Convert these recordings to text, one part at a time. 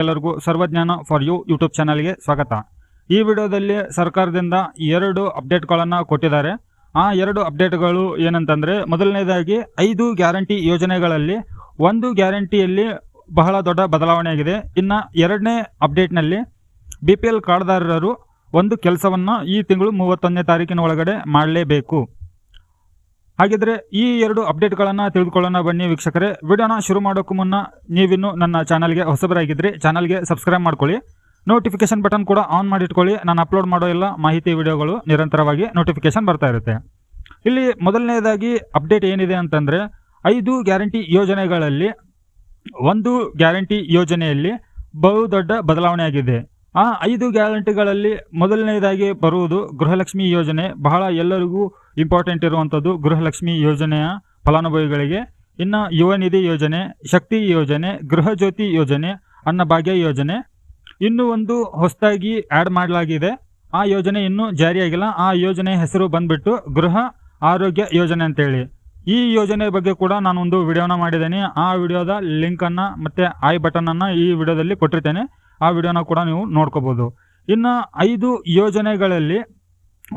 ಎಲ್ಲರಿಗೂ ಸರ್ವಜ್ಞಾನ for you YouTube ಚಾನಲ್ಗೆ ಸ್ವಾಗತ. ಈ ವಿಡಿಯೋದಲ್ಲಿ ಸರ್ಕಾರದಿಂದ 2 ಅಪ್ಡೇಟ್ಗಳನ್ನು ಕೊಟ್ಟಿದ್ದಾರೆ. ಆ 2 ಅಪ್ಡೇಟ್ಗಳು ಏನಂತಂದರೆ, ಮೊದಲನೇದಾಗಿ 5 ಗ್ಯಾರಂಟಿ ಯೋಜನೆಗಳಲ್ಲಿ ಒಂದು ಗ್ಯಾರಂಟಿಯಲ್ಲಿ ಬಹಳ ದೊಡ್ಡ ಬದಲಾವಣೆ ಆಗಿದೆ. ಇನ್ನು ಎರಡನೇ ಅಪ್ಡೇಟ್ನಲ್ಲಿ BPL ಕಾರ್ಡ್ದಾರರು ಒಂದು ಕೆಲಸವನ್ನು ಈ ತಿಂಗಳು 31ನೇ ತಾರೀಕಿನ ಒಳಗಡೆ ಮಾಡಲೇಬೇಕು. ಹಾಗಿದ್ರೆ ಈ 2 ಅಪ್ಡೇಟ್ಗಳನ್ನು ತಿಳಿದುಕೊಳ್ಳೋಣ ಬನ್ನಿ ವೀಕ್ಷಕರೇ. ವಿಡಿಯೋನ ಶುರು ಮಾಡೋಕ್ಕೂ ಮುನ್ನ ನೀವಿನ್ನು ನನ್ನ ಚಾನಲ್ಗೆ ಹೊಸಬರಾಗಿದ್ದರೆ ಚಾನಲ್ಗೆ ಸಬ್ಸ್ಕ್ರೈಬ್ ಮಾಡ್ಕೊಳ್ಳಿ. ನೋಟಿಫಿಕೇಶನ್ ಬಟನ್ ಕೂಡ ಆನ್ ಮಾಡಿಟ್ಕೊಳ್ಳಿ. ನಾನು ಅಪ್ಲೋಡ್ ಮಾಡೋ ಎಲ್ಲ ಮಾಹಿತಿ ವಿಡಿಯೋಗಳು ನಿರಂತರವಾಗಿ ನೋಟಿಫಿಕೇಶನ್ ಬರ್ತಾ ಇರುತ್ತೆ. ಇಲ್ಲಿ ಮೊದಲನೇದಾಗಿ ಅಪ್ಡೇಟ್ ಏನಿದೆ ಅಂತಂದರೆ, 5 ಗ್ಯಾರಂಟಿ ಯೋಜನೆಗಳಲ್ಲಿ ಒಂದು ಗ್ಯಾರಂಟಿ ಯೋಜನೆಯಲ್ಲಿ ಬಹುದೊಡ್ಡ ಬದಲಾವಣೆ ಆಗಿದೆ. ಆ 5 ಗ್ಯಾರಂಟಿಗಳಲ್ಲಿ ಮೊದಲನೇದಾಗಿ ಬರುವುದು ಗೃಹಲಕ್ಷ್ಮಿ ಯೋಜನೆ. ಬಹಳ ಎಲ್ಲರಿಗೂ ಇಂಪಾರ್ಟೆಂಟ್ ಇರುವಂಥದ್ದು ಗೃಹಲಕ್ಷ್ಮಿ ಯೋಜನೆಯ ಫಲಾನುಭವಿಗಳಿಗೆ. ಇನ್ನು ಯುವ ನಿಧಿ ಯೋಜನೆ, ಶಕ್ತಿ ಯೋಜನೆ, ಗೃಹ ಜ್ಯೋತಿ ಯೋಜನೆ, ಅನ್ನಭಾಗ್ಯ ಯೋಜನೆ. ಇನ್ನೂ ಒಂದು ಹೊಸದಾಗಿ ಆ್ಯಡ್ ಮಾಡಲಾಗಿದೆ. ಆ ಯೋಜನೆ ಇನ್ನೂ ಜಾರಿಯಾಗಿಲ್ಲ. ಆ ಯೋಜನೆ ಹೆಸರು ಬಂದ್ಬಿಟ್ಟು ಗೃಹ ಆರೋಗ್ಯ ಯೋಜನೆ ಅಂತೇಳಿ. ಈ ಯೋಜನೆ ಬಗ್ಗೆ ಕೂಡ ನಾನೊಂದು ವಿಡಿಯೋನ ಮಾಡಿದ್ದೇನೆ. ಆ ವಿಡಿಯೋದ ಲಿಂಕನ್ನು ಮತ್ತು ಐ ಬಟನನ್ನು ಈ ವಿಡಿಯೋದಲ್ಲಿ ಕೊಟ್ಟಿರ್ತೇನೆ. ಆ ವಿಡಿಯೋನ ಕೂಡ ನೀವು ನೋಡ್ಕೋಬೋದು. ಇನ್ನು 5 ಯೋಜನೆಗಳಲ್ಲಿ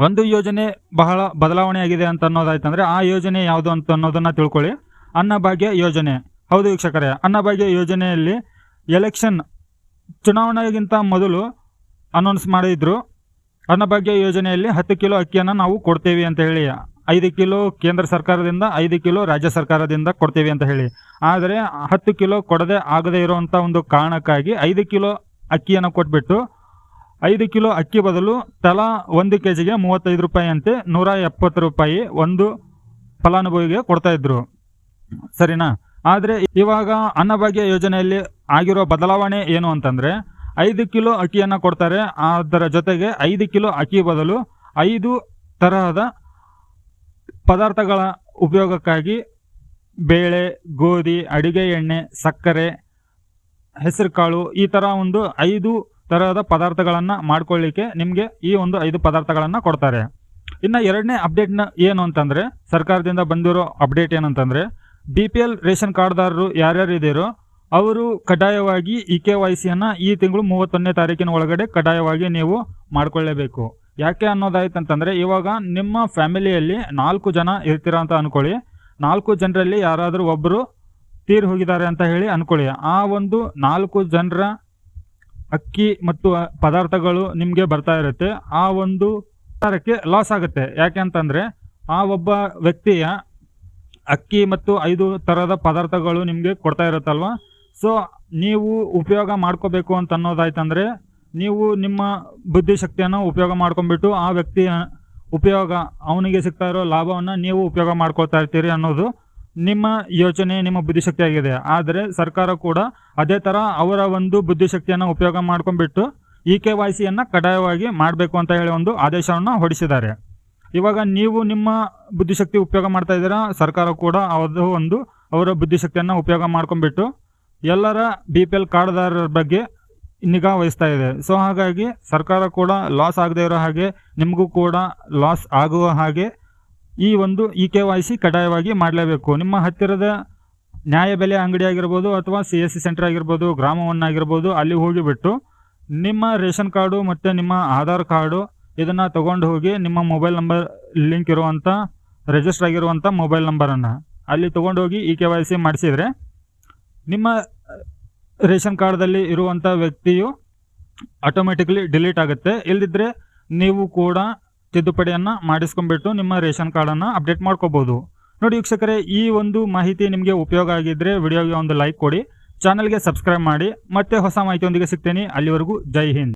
ಒಂದು ಯೋಜನೆ ಬಹಳ ಬದಲಾವಣೆ ಆಗಿದೆ ಅಂತ ಅನ್ನೋದಾಯ್ತಂದರೆ, ಆ ಯೋಜನೆ ಯಾವುದು ಅಂತ ಅನ್ನೋದನ್ನು ತಿಳ್ಕೊಳ್ಳಿ. ಅನ್ನಭಾಗ್ಯ ಯೋಜನೆ. ಹೌದು ವೀಕ್ಷಕರೇ, ಅನ್ನಭಾಗ್ಯ ಯೋಜನೆಯಲ್ಲಿ ಎಲೆಕ್ಷನ್ ಚುನಾವಣೆಗಿಂತ ಮೊದಲು ಅನೌನ್ಸ್ ಮಾಡಿದ್ರು. ಅನ್ನಭಾಗ್ಯ ಯೋಜನೆಯಲ್ಲಿ 10 ಕಿಲೋ ಅಕ್ಕಿಯನ್ನು ನಾವು ಕೊಡ್ತೇವೆ ಅಂತ ಹೇಳಿ, 5 ಕಿಲೋ ಕೇಂದ್ರ ಸರ್ಕಾರದಿಂದ, 5 ಕಿಲೋ ರಾಜ್ಯ ಸರ್ಕಾರದಿಂದ ಕೊಡ್ತೇವೆ ಅಂತ ಹೇಳಿ. ಆದರೆ 10 ಕಿಲೋ ಕೊಡದೆ ಆಗದೇ ಇರುವಂಥ ಒಂದು ಕಾರಣಕ್ಕಾಗಿ 5 ಕಿಲೋ ಅಕ್ಕಿಯನ್ನು ಕೊಟ್ಬಿಟ್ಟು 5 ಕಿಲೋ ಅಕ್ಕಿ ಬದಲು ತಲಾ 1 kgಗೆ 35 ರೂಪಾಯಿ ಅಂತೆ 170 ರೂಪಾಯಿ ಒಂದು ಫಲಾನುಭವಿಗೆ ಕೊಡ್ತಾಯಿದ್ರು. ಸರಿನಾ? ಆದರೆ ಇವಾಗ ಅನ್ನಭಾಗ್ಯ ಯೋಜನೆಯಲ್ಲಿ ಆಗಿರೋ ಬದಲಾವಣೆ ಏನು ಅಂತಂದರೆ, 5 ಕಿಲೋ ಅಕ್ಕಿಯನ್ನು ಕೊಡ್ತಾರೆ. ಅದರ ಜೊತೆಗೆ 5 ಕಿಲೋ ಅಕ್ಕಿ ಬದಲು 5 ತರಹದ ಪದಾರ್ಥಗಳ ಉಪಯೋಗಕ್ಕಾಗಿ ಬೇಳೆ, ಗೋಧಿ, ಅಡುಗೆ ಎಣ್ಣೆ, ಸಕ್ಕರೆ, ಹೆಸರು ಕಾಳು, ಈ ಥರ ಒಂದು 5 ತರಹದ ಪದಾರ್ಥಗಳನ್ನು ಮಾಡ್ಕೊಳ್ಳಿಕ್ಕೆ ನಿಮಗೆ ಈ ಒಂದು 5 ಪದಾರ್ಥಗಳನ್ನು ಕೊಡ್ತಾರೆ. ಇನ್ನು ಎರಡನೇ ಅಪ್ಡೇಟ್ನ ಏನು ಅಂತಂದರೆ, ಸರ್ಕಾರದಿಂದ ಬಂದಿರೋ ಅಪ್ಡೇಟ್ ಏನಂತಂದರೆ, BPL ರೇಷನ್ ಕಾರ್ಡ್ದಾರರು ಯಾರ್ಯಾರು ಇದ್ದೀರೋ ಅವರು ಕಡ್ಡಾಯವಾಗಿ EKYCಯನ್ನು ಈ ತಿಂಗಳು 31ನೇ ತಾರೀಕಿನ ಒಳಗಡೆ ಕಡ್ಡಾಯವಾಗಿ ನೀವು ಮಾಡಿಕೊಳ್ಳೇಬೇಕು. ಯಾಕೆ ಅನ್ನೋದಾಯ್ತಂತಂದರೆ, ಇವಾಗ ನಿಮ್ಮ ಫ್ಯಾಮಿಲಿಯಲ್ಲಿ 4 ಜನ ಇರ್ತೀರ ಅಂತ ಅಂದ್ಕೊಳ್ಳಿ. 4 ಜನರಲ್ಲಿ ಯಾರಾದರೂ ಒಬ್ಬರು ತೀರಿ ಹೋಗಿದ್ದಾರೆ ಅಂತ ಹೇಳಿ ಅಂದ್ಕೊಳ್ಳಿ. ಆ ಒಂದು 4 ಜನರ ಅಕ್ಕಿ ಮತ್ತು ಪದಾರ್ಥಗಳು ನಿಮಗೆ ಬರ್ತಾ ಇರುತ್ತೆ. ಆ ಒಂದು ಸರ್ಕಾರಕ್ಕೆ ಲಾಸ್ ಆಗುತ್ತೆ. ಯಾಕೆ ಅಂತಂದರೆ, ಆ ಒಬ್ಬ ವ್ಯಕ್ತಿಯ ಅಕ್ಕಿ ಮತ್ತು 5 ಥರದ ಪದಾರ್ಥಗಳು ನಿಮಗೆ ಕೊಡ್ತಾ ಇರುತ್ತಲ್ವ. ಸೊ ನೀವು ಉಪಯೋಗ ಮಾಡ್ಕೋಬೇಕು ಅಂತ ಅನ್ನೋದಾಯ್ತಂದರೆ, ನೀವು ನಿಮ್ಮ ಬುದ್ಧಿಶಕ್ತಿಯನ್ನು ಉಪಯೋಗ ಮಾಡ್ಕೊಂಡ್ಬಿಟ್ಟು ಆ ವ್ಯಕ್ತಿಯ ಉಪಯೋಗ, ಅವನಿಗೆ ಸಿಗ್ತಾ ಇರೋ ಲಾಭವನ್ನು ನೀವು ಉಪಯೋಗ ಮಾಡ್ಕೊಳ್ತಾ ಇರ್ತೀರಿ ಅನ್ನೋದು ನಿಮ್ಮ ಯೋಚನೆ, ನಿಮ್ಮ ಬುದ್ಧಿಶಕ್ತಿ ಆಗಿದೆ. ಆದರೆ ಸರ್ಕಾರ ಕೂಡ ಅದೇ ಥರ ಅವರ ಒಂದು ಬುದ್ಧಿಶಕ್ತಿಯನ್ನು ಉಪಯೋಗ ಮಾಡ್ಕೊಂಡ್ಬಿಟ್ಟು EKYCಯನ್ನು ಕಡ್ಡಾಯವಾಗಿ ಮಾಡಬೇಕು ಅಂತ ಹೇಳಿ ಒಂದು ಆದೇಶವನ್ನು ಹೊರಡಿಸಿದ್ದಾರೆ. ಇವಾಗ ನೀವು ನಿಮ್ಮ ಬುದ್ಧಿಶಕ್ತಿ ಉಪಯೋಗ ಮಾಡ್ತಾ ಇದ್ದೀರಾ, ಸರ್ಕಾರ ಕೂಡ ಅದು ಒಂದು ಅವರ ಬುದ್ಧಿಶಕ್ತಿಯನ್ನು ಉಪಯೋಗ ಮಾಡ್ಕೊಂಡ್ಬಿಟ್ಟು ಎಲ್ಲರ BPL ಕಾರ್ಡ್ದಾರರ ಬಗ್ಗೆ ನಿಗಾ ವಹಿಸ್ತಾ ಇದೆ. ಸೊ ಹಾಗಾಗಿ ಸರ್ಕಾರ ಕೂಡ ಲಾಸ್ ಆಗದೇ ಇರೋ ಹಾಗೆ, ನಿಮಗೂ ಕೂಡ ಲಾಸ್ ಆಗುವ ಹಾಗೆ ಈ ಒಂದು EKYC ಕಡ್ಡಾಯವಾಗಿ ಮಾಡಲೇಬೇಕು. ನಿಮ್ಮ ಹತ್ತಿರದ ನ್ಯಾಯಬೆಲೆ ಅಂಗಡಿ ಆಗಿರ್ಬೋದು ಅಥವಾ CSC ಸೆಂಟರ್ ಆಗಿರ್ಬೋದು, ಗ್ರಾಮವನ್ನು ಆಗಿರ್ಬೋದು, ಅಲ್ಲಿ ಹೋಗಿಬಿಟ್ಟು ನಿಮ್ಮ ರೇಷನ್ ಕಾರ್ಡು ಮತ್ತು ನಿಮ್ಮ ಆಧಾರ್ ಕಾರ್ಡು ಇದನ್ನು ತೊಗೊಂಡು ಹೋಗಿ ನಿಮ್ಮ ಮೊಬೈಲ್ ನಂಬರ್ ಲಿಂಕ್ ಇರುವಂಥ, ರಿಜಿಸ್ಟರ್ ಆಗಿರುವಂಥ ಮೊಬೈಲ್ ನಂಬರನ್ನು ಅಲ್ಲಿ ತೊಗೊಂಡು ಹೋಗಿ EKYC ಮಾಡಿಸಿದರೆ ನಿಮ್ಮ ರೇಷನ್ ಕಾರ್ಡ್ದಲ್ಲಿ ಇರುವಂಥ ವ್ಯಕ್ತಿಯು ಆಟೋಮೆಟಿಕ್ಲಿ ಡಿಲೀಟ್ ಆಗುತ್ತೆ. ಇಲ್ಲದಿದ್ದರೆ ನೀವು ಕೂಡ ತಿದ್ದುಪಡಿಯನ್ನು ಮಾಡಿಸ್ಕೊಂಡ್ಬಿಟ್ಟು ನಿಮ್ಮ ರೇಷನ್ ಕಾರ್ಡನ್ನು ಅಪ್ಡೇಟ್ ಮಾಡ್ಕೋಬೋದು. ನೋಡಿ ವೀಕ್ಷಕರೇ, ಈ ಒಂದು ಮಾಹಿತಿ ನಿಮಗೆ ಉಪಯೋಗ ಆಗಿದ್ದರೆ ವಿಡಿಯೋಗೆ ಒಂದು ಲೈಕ್ ಕೊಡಿ, ಚಾನಲ್ಗೆ ಸಬ್ಸ್ಕ್ರೈಬ್ ಮಾಡಿ. ಮತ್ತೆ ಹೊಸ ಮಾಹಿತಿಯೊಂದಿಗೆ ಸಿಗ್ತೇನೆ. ಅಲ್ಲಿವರೆಗೂ ಜೈ ಹಿಂದ್.